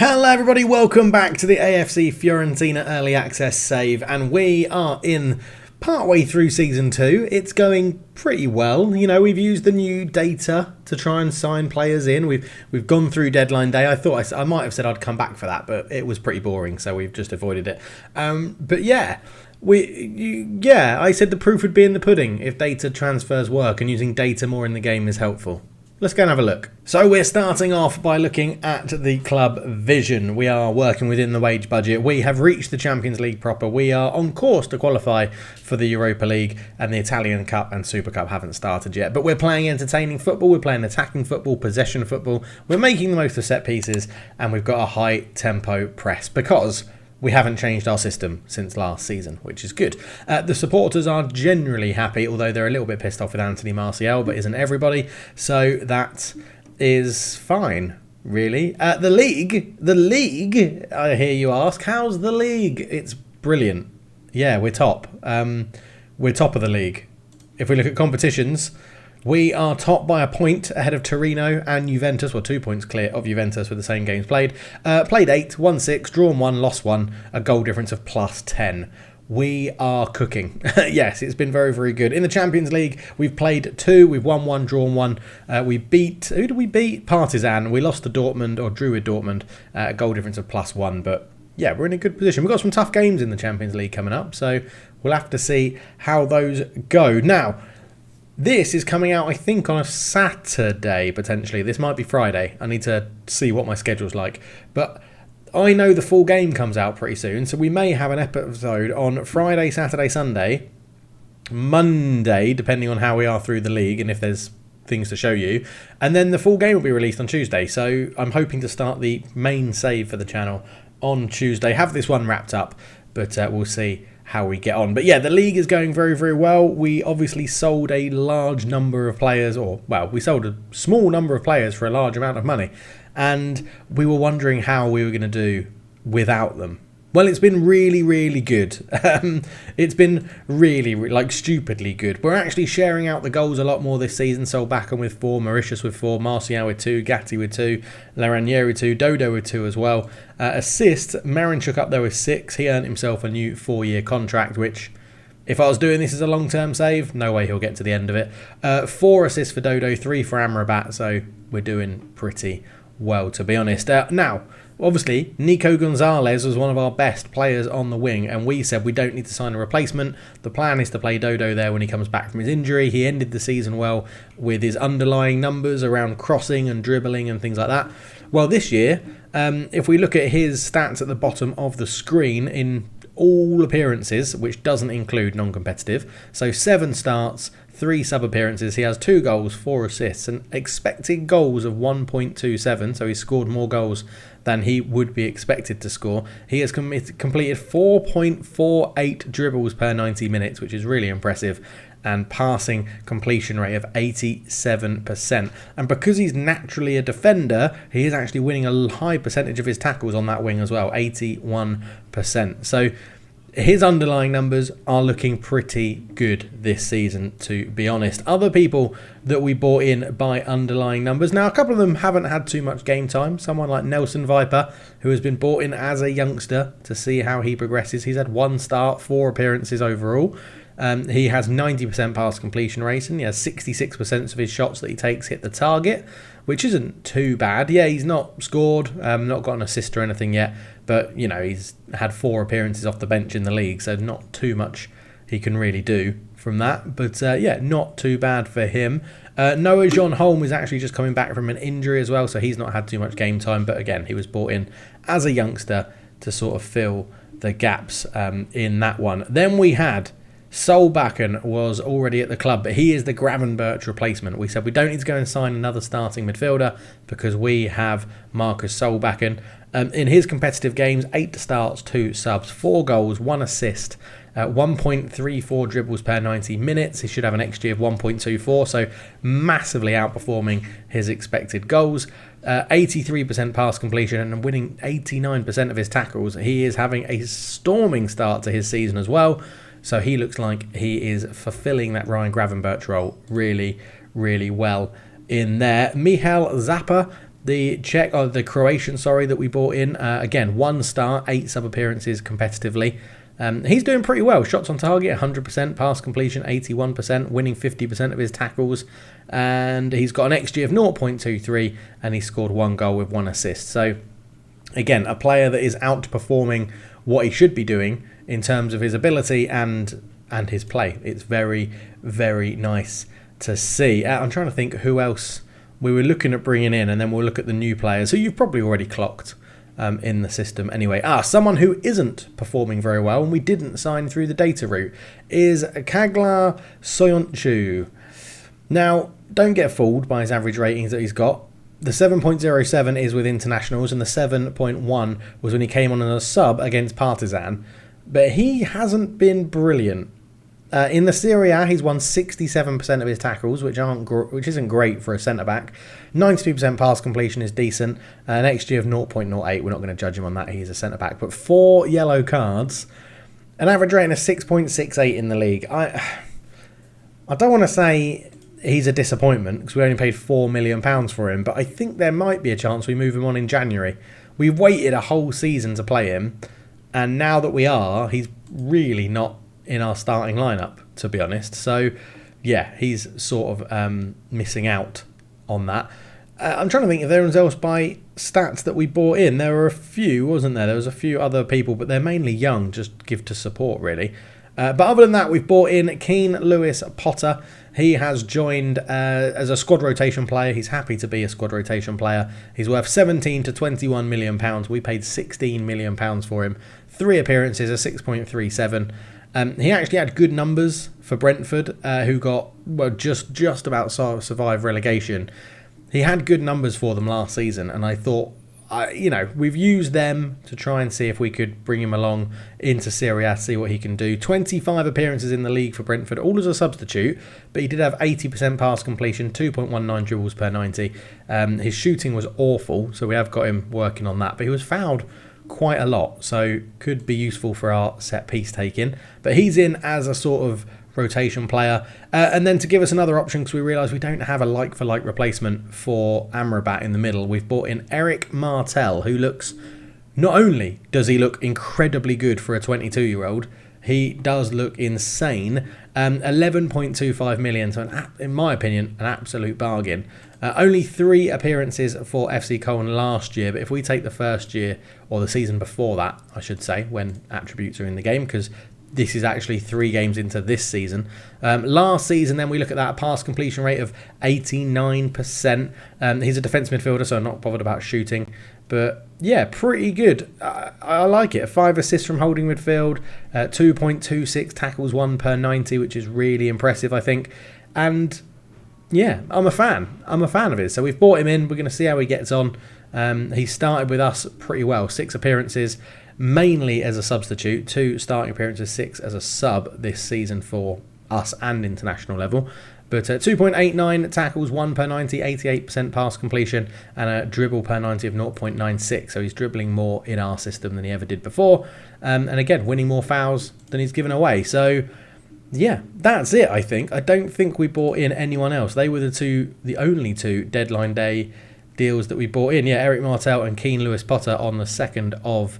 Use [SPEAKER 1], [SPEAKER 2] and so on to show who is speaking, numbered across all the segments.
[SPEAKER 1] Hello everybody, welcome back to the AFC Fiorentina Early Access Save, and we are in partway through Season 2. It's going pretty well. You know, we've used the new data to try and sign players in. We've gone through deadline day. I thought I might have said I'd come back for that, but it was pretty boring, so we've just avoided it. But yeah, I said the proof would be in the pudding if data transfers work, and using data more in the game is helpful. Let's go and have a look. So we're starting off by looking at the club vision. We are working within the wage budget. We have reached the Champions League proper. We are on course to qualify for the Europa League, and the Italian Cup and Super Cup haven't started yet. But we're playing entertaining football. We're playing attacking football, possession football. We're making the most of set pieces, and we've got a high tempo press because we haven't changed our system since last season, which is good. The supporters are generally happy, although they're a little bit pissed off with Anthony Martial, but isn't everybody? So that is fine, really. The league, I hear you ask, how's the league? It's brilliant. Yeah, we're top. We're top of the league. If we look at competitions, we are top by a point ahead of Torino and Juventus, well 2 points clear of Juventus with the same games played. Played 8, won 6, drawn 1, lost 1, a goal difference of plus 10. We are cooking. Yes, it's been very, very good. In the Champions League, we've played 2, we've won 1, drawn 1. We beat, who did we beat? Partizan. We lost to Dortmund, or drew with Dortmund, a goal difference of plus 1, but yeah, we're in a good position. We've got some tough games in the Champions League coming up, so we'll have to see how those go. Now, this is coming out, I think, on a Saturday, potentially. This might be Friday. I need to see what my schedule's like. But I know the full game comes out pretty soon, so we may have an episode on Friday, Saturday, Sunday, Monday, depending on how we are through the league and if there's things to show you. And then the full game will be released on Tuesday. So I'm hoping to start the main save for the channel on Tuesday. Have this one wrapped up, but we'll see how we get on. But yeah, the league is going very, very well. We obviously sold a large number of players, we sold a small number of players for a large amount of money, and we were wondering how we were going to do without them. Well, it's been really, really good. It's been really, stupidly good. We're actually sharing out the goals a lot more this season. Solbakken with 4, Mauritius with 4, Martial with 2, Gatti with 2, Laranieri with 2, Dodo with 2 as well. Assists, Marinchuk up there with 6. He earned himself a new 4-year contract, which, if I was doing this as a long-term save, no way he'll get to the end of it. 4 assists for Dodo, 3 for Amrabat, so we're doing pretty well, to be honest. Now, obviously, Nico Gonzalez was one of our best players on the wing, and we said we don't need to sign a replacement. The plan is to play Dodo there when he comes back from his injury. He ended the season well with his underlying numbers around crossing and dribbling and things like that. Well, this year, if we look at his stats at the bottom of the screen in all appearances, which doesn't include non-competitive, so 7 starts, 3 sub-appearances, he has 2 goals, 4 assists, and expected goals of 1.27, so he scored more goals than he would be expected to score. He has completed 4.48 dribbles per 90 minutes, which is really impressive, and passing completion rate of 87%. And because he's naturally a defender, he is actually winning a high percentage of his tackles on that wing as well, 81%. So his underlying numbers are looking pretty good this season, to be honest. Other people that we bought in by underlying numbers. Now, a couple of them haven't had too much game time. Someone like Nelson Viper, who has been bought in as a youngster to see how he progresses. He's had 1 start, 4 appearances overall. He has 90% pass completion rate, and he has 66% of his shots that he takes hit the target, which isn't too bad. Yeah, he's not scored, not got an assist or anything yet, but, you know, he's had 4 appearances off the bench in the league, so not too much he can really do from that. But, yeah, not too bad for him. Noah John Holm is actually just coming back from an injury as well, so he's not had too much game time, but again, he was brought in as a youngster to sort of fill the gaps in that one. Then we had Solbakken was already at the club, but he is the Gravenberch replacement. We said we don't need to go and sign another starting midfielder because we have Marcus Solbakken. In his competitive games, 8 starts, 2 subs, 4 goals, 1 assist, 1.34 dribbles per 90 minutes. He should have an XG of 1.24, so massively outperforming his expected goals. 83% pass completion and winning 89% of his tackles. He is having a storming start to his season as well. So he looks like he is fulfilling that Ryan Gravenberch role really, really well in there. Michal Zappa The the Croatian, that we bought in, again, 1 star, 8 sub-appearances competitively. He's doing pretty well. Shots on target, 100%. Pass completion, 81%. Winning 50% of his tackles. And he's got an XG of 0.23. And he scored 1 goal with 1 assist. So, again, a player that is outperforming what he should be doing in terms of his ability and his play. It's very, very nice to see. I'm trying to think who else we were looking at bringing in, and then we'll look at the new players who you've probably already clocked in the system anyway. Someone who isn't performing very well, and we didn't sign through the data route, is Kagla Soyuncu. Now, don't get fooled by his average ratings that he's got. The 7.07 is with internationals, and the 7.1 was when he came on as a sub against Partizan. But he hasn't been brilliant. In the Serie A, he's won 67% of his tackles, which isn't great for a centre-back. 92% pass completion is decent. An XG of 0.08. We're not going to judge him on that. He's a centre-back. But 4 yellow cards. An average rating of 6.68 in the league. I don't want to say he's a disappointment because we only paid £4 million for him. But I think there might be a chance we move him on in January. We've waited a whole season to play him. And now that we are, he's really not in our starting lineup, to be honest. So, yeah, he's sort of missing out on that. I'm trying to think if there was else by stats that we bought in. There were a few, wasn't there? There was a few other people, but they're mainly young, just give to support, really. But other than that, we've bought in Keane Lewis Potter. He has joined as a squad rotation player. He's happy to be a squad rotation player. He's worth 17 to 21 million pounds. We paid 16 million pounds for him. 3 appearances, a 6.37. He actually had good numbers for Brentford, who got just about survived relegation. He had good numbers for them last season, and I thought, we've used them to try and see if we could bring him along into Serie A, see what he can do. 25 appearances in the league for Brentford, all as a substitute, but he did have 80% pass completion, 2.19 dribbles per 90. His shooting was awful, so we have got him working on that, but he was fouled quite a lot, so could be useful for our set piece taking. But he's in as a sort of rotation player, and then to give us another option, because we realise we don't have a like-for-like replacement for Amrabat in the middle, we've brought in Eric Martel, who looks, not only does he look incredibly good for a 22-year-old, he does look insane. 11.25 million, so in my opinion, an absolute bargain. Only 3 appearances for FC Cologne last year, but if we take the first year, or the season before that, I should say, when attributes are in the game, because this is actually 3 games into this season. Last season, then we look at that pass completion rate of 89%. He's a defence midfielder, so I'm not bothered about shooting. But yeah, pretty good. I like it. 5 assists from holding midfield, 2.26 tackles, 1 per 90, which is really impressive, I think. And yeah, I'm a fan. I'm a fan of his. So we've brought him in. We're going to see how he gets on. He started with us pretty well. 6 appearances, mainly as a substitute. 2 starting appearances, 6 as a sub this season for us and international level. But 2.89 tackles, 1 per 90, 88% pass completion, and a dribble per 90 of 0.96. So he's dribbling more in our system than he ever did before. And again, winning more fouls than he's given away. So yeah, that's it, I think. I don't think we bought in anyone else. They were the only 2 deadline day deals that we bought in. Yeah, Eric Martel and Keane Lewis Potter on the 2nd of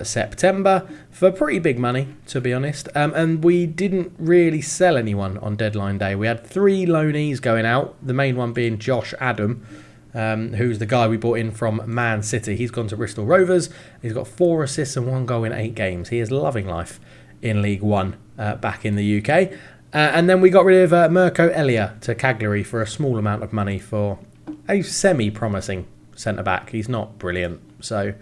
[SPEAKER 1] September for pretty big money, to be honest. And we didn't really sell anyone on deadline day. We had 3 loanees going out, the main one being Josh Adam, who's the guy we bought in from Man City. He's gone to Bristol Rovers. He's got 4 assists and 1 goal in 8 games. He is loving life in League One back in the UK. And then we got rid of Mirko Elia to Cagliari for a small amount of money for a semi-promising centre-back. He's not brilliant. So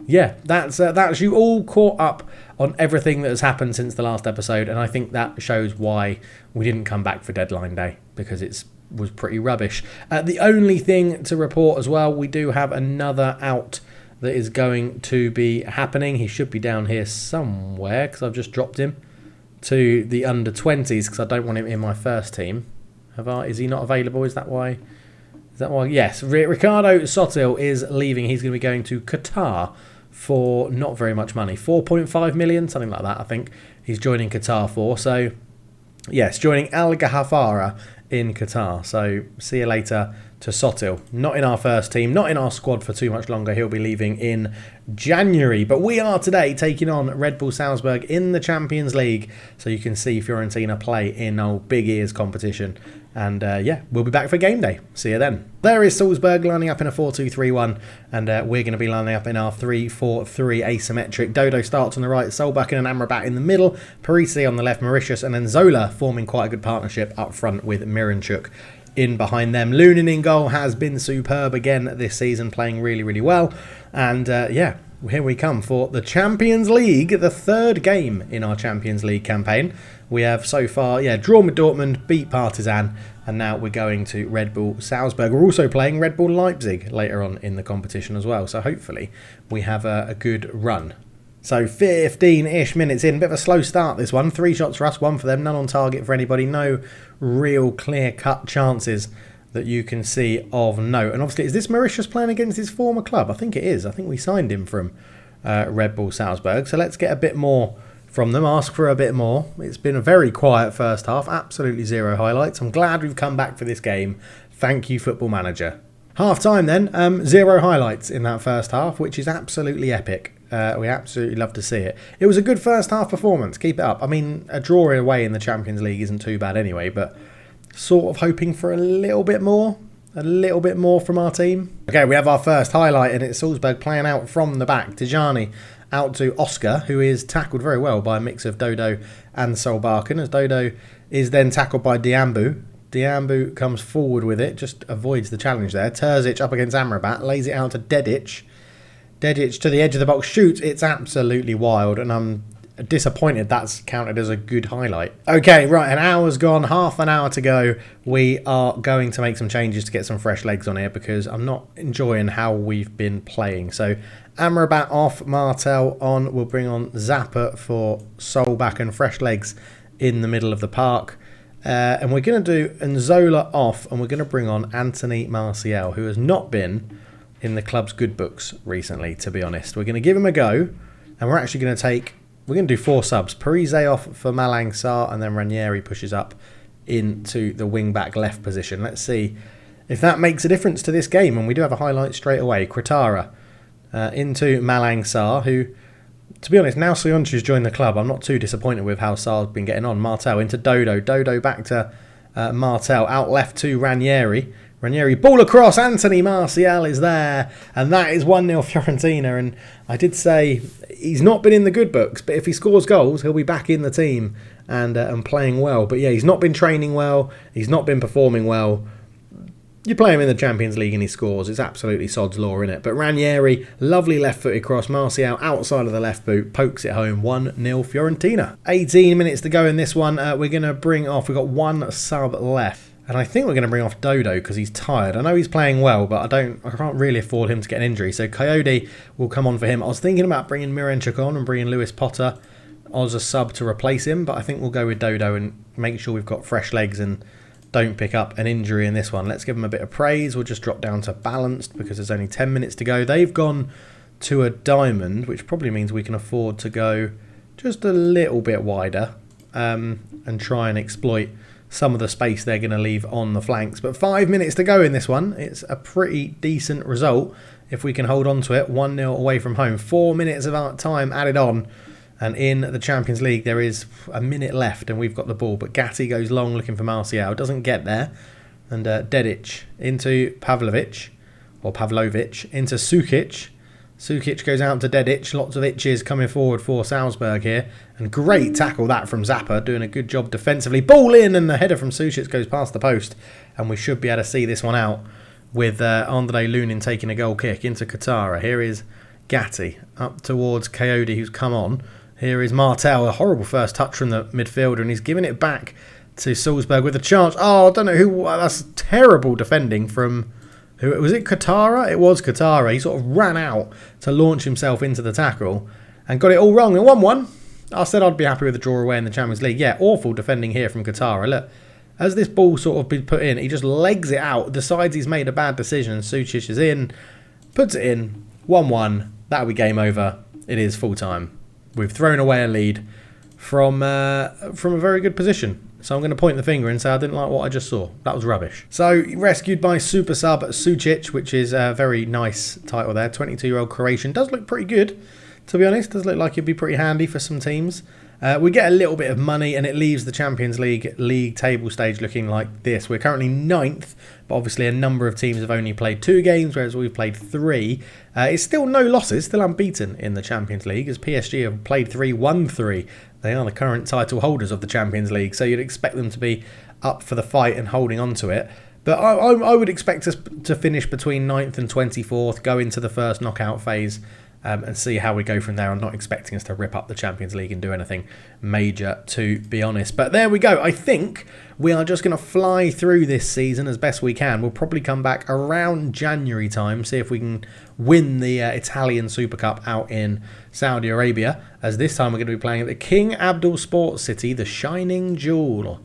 [SPEAKER 1] yeah, that's you all caught up on everything that has happened since the last episode, and I think that shows why we didn't come back for deadline day, because it was pretty rubbish. The only thing to report as well, we do have another out that is going to be happening. He should be down here somewhere, because I've just dropped him to the under-20s because I don't want him in my first team. Is he not available? Is that why? Yes, Ricardo Sotil is leaving. He's going to be going to Qatar for not very much money. 4.5 million, something like that, I think. He's joining Qatar for. So, yes, joining Al Ghafara in Qatar. So, see you later to Sotil. Not in our first team, not in our squad for too much longer. He'll be leaving in January. But we are today taking on Red Bull Salzburg in the Champions League. So you can see Fiorentina play in our Big Ears competition. And yeah, we'll be back for game day. See you then. There is Salzburg lining up in a 4-2-3-1. And we're going to be lining up in our 3-4-3 asymmetric. Dodo starts on the right, Solbakken and Amrabat in the middle. Parisi on the left, Mauritius, and then Zola forming quite a good partnership up front with Miranchuk in behind them. Lunin in goal has been superb again this season, playing really, really well. And yeah, here we come for the Champions League, the third game in our Champions League campaign. We have so far, drawn with Dortmund, beat Partizan, and now we're going to Red Bull Salzburg. We're also playing Red Bull Leipzig later on in the competition as well. So hopefully we have a good run. So 15-ish minutes in, bit of a slow start this one. 3 shots for us, 1 for them, none on target for anybody. No real clear-cut chances that you can see of note. And obviously, is this Mauritius playing against his former club? I think it is. I think we signed him from Red Bull Salzburg. So let's get a bit more from them, ask for a bit more. It's been a very quiet first half, absolutely 0 highlights. I'm glad we've come back for this game. Thank you, Football Manager. Half time then, 0 highlights in that first half, which is absolutely epic. We absolutely love to see it. It was a good first half performance. Keep it up. I mean, a draw away in the Champions League isn't too bad anyway, but sort of hoping for a little bit more from our team. Okay, we have our first highlight, and it's Salzburg playing out from the back. Tijani out to Oscar, who is tackled very well by a mix of Dodo and Solbakken, as Dodo is then tackled by Diambu. Diambu comes forward with it, just avoids the challenge there. Terzic up against Amrabat, lays it out to Dedic. Dedic to the edge of the box, shoots. It's absolutely wild, and I'm disappointed that's counted as a good highlight. Okay, right, an hour's gone, half an hour to go. We are going to make some changes to get some fresh legs on here because I'm not enjoying how we've been playing. So Amrabat off, Martel on. We'll bring on Zappa for Solbakken and fresh legs in the middle of the park. And we're going to do Nzola off, and we're going to bring on Anthony Martial, who has not been in the club's good books recently, to be honest. We're going to give him a go, and we're actually going to do 4 subs. Parise off for Malang Sarr, and then Ranieri pushes up into the wing-back left position. Let's see if that makes a difference to this game, and we do have a highlight straight away. Kratara into Malang Sarr, who, to be honest, now Sionchu's joined the club, I'm not too disappointed with how Sarr's been getting on. Martel into Dodo. Dodo back to Martel. Out left to Ranieri. Ranieri, ball across, Anthony Martial is there, and that is 1-0 Fiorentina. And I did say he's not been in the good books, but if he scores goals, he'll be back in the team and playing well. But yeah, he's not been training well, he's not been performing well. You play him in the Champions League and he scores, it's absolutely sod's law, innit? But Ranieri, lovely left-footed cross, Martial outside of the left boot, pokes it home, 1-0 Fiorentina. 18 minutes to go in this one, we're going to bring off, we've got 1 sub left. And I think we're going to bring off Dodo because he's tired. I know he's playing well, but I can't really afford him to get an injury. So Coyote will come on for him. I was thinking about bringing Miranchuk on and bringing Lewis Potter as a sub to replace him, but I think we'll go with Dodo and make sure we've got fresh legs and don't pick up an injury in this one. Let's give him a bit of praise. We'll just drop down to balanced because there's only 10 minutes to go. They've gone to a diamond, which probably means we can afford to go just a little bit wider and try and exploit some of the space they're going to leave on the flanks. But 5 minutes to go in this one. It's a pretty decent result if we can hold on to it. 1-0 away from home. 4 minutes of our time added on. And in the Champions League, there is a minute left and we've got the ball. But Gatti goes long looking for Martial. Doesn't get there. And Dedic into Pavlovic into Sukic. Sukic goes out to Dedic. Lots of itches coming forward for Salzburg here. And great tackle that from Zappa, doing a good job defensively. Ball in, and the header from Sukic goes past the post. And we should be able to see this one out with Andre Lunin taking a goal kick into Katara. Here is Gatti up towards Coyote, who's come on. Here is Martel, a horrible first touch from the midfielder, and he's giving it back to Salzburg with a chance. Oh, I don't know who. That's terrible defending from... Who was it? Katara? It was Katara. He sort of ran out to launch himself into the tackle and got it all wrong. And 1-1. I said I'd be happy with the draw away in the Champions League. Yeah, awful defending here from Katara. Look, as this ball sort of been put in, he just legs it out, decides he's made a bad decision. Sucic is in, puts it in. 1-1. That'll be game over. It is full time. We've thrown away a lead from a very good position. So I'm going to point the finger and say I didn't like what I just saw. That was rubbish. So rescued by super sub Sucic, which is a very nice title there. 22-year-old Croatian. Does look pretty good, to be honest. Does look like it'd be pretty handy for some teams. We get a little bit of money and it leaves the Champions League table stage looking like this. We're currently 9th, but obviously a number of teams have only played 2 games, whereas we've played 3. It's still no losses, still unbeaten in the Champions League, as PSG have played 3, won 3. They are the current title holders of the Champions League, so you'd expect them to be up for the fight and holding on to it. But I would expect us to finish between 9th and 24th, go into the first knockout phase, and see how we go from there. I'm not expecting us to rip up the Champions League and do anything major, to be honest. But there we go. I think we are just going to fly through this season as best we can. We'll probably come back around January time, see if we can win the Italian Super Cup out in Saudi Arabia, as this time we're going to be playing at the King Abdul Sports City, the Shining Jewel,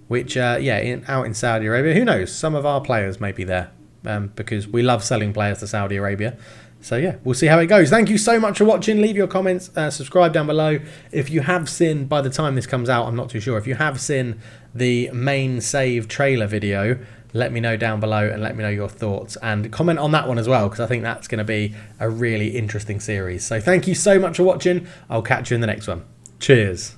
[SPEAKER 1] which, out in Saudi Arabia. Who knows? Some of our players may be there, because we love selling players to Saudi Arabia. So yeah, we'll see how it goes. Thank you so much for watching. Leave your comments, subscribe down below. If you have seen, by the time this comes out, I'm not too sure, if you have seen the main save trailer video, let me know down below and let me know your thoughts. And comment on that one as well, because I think that's going to be a really interesting series. So thank you so much for watching. I'll catch you in the next one. Cheers.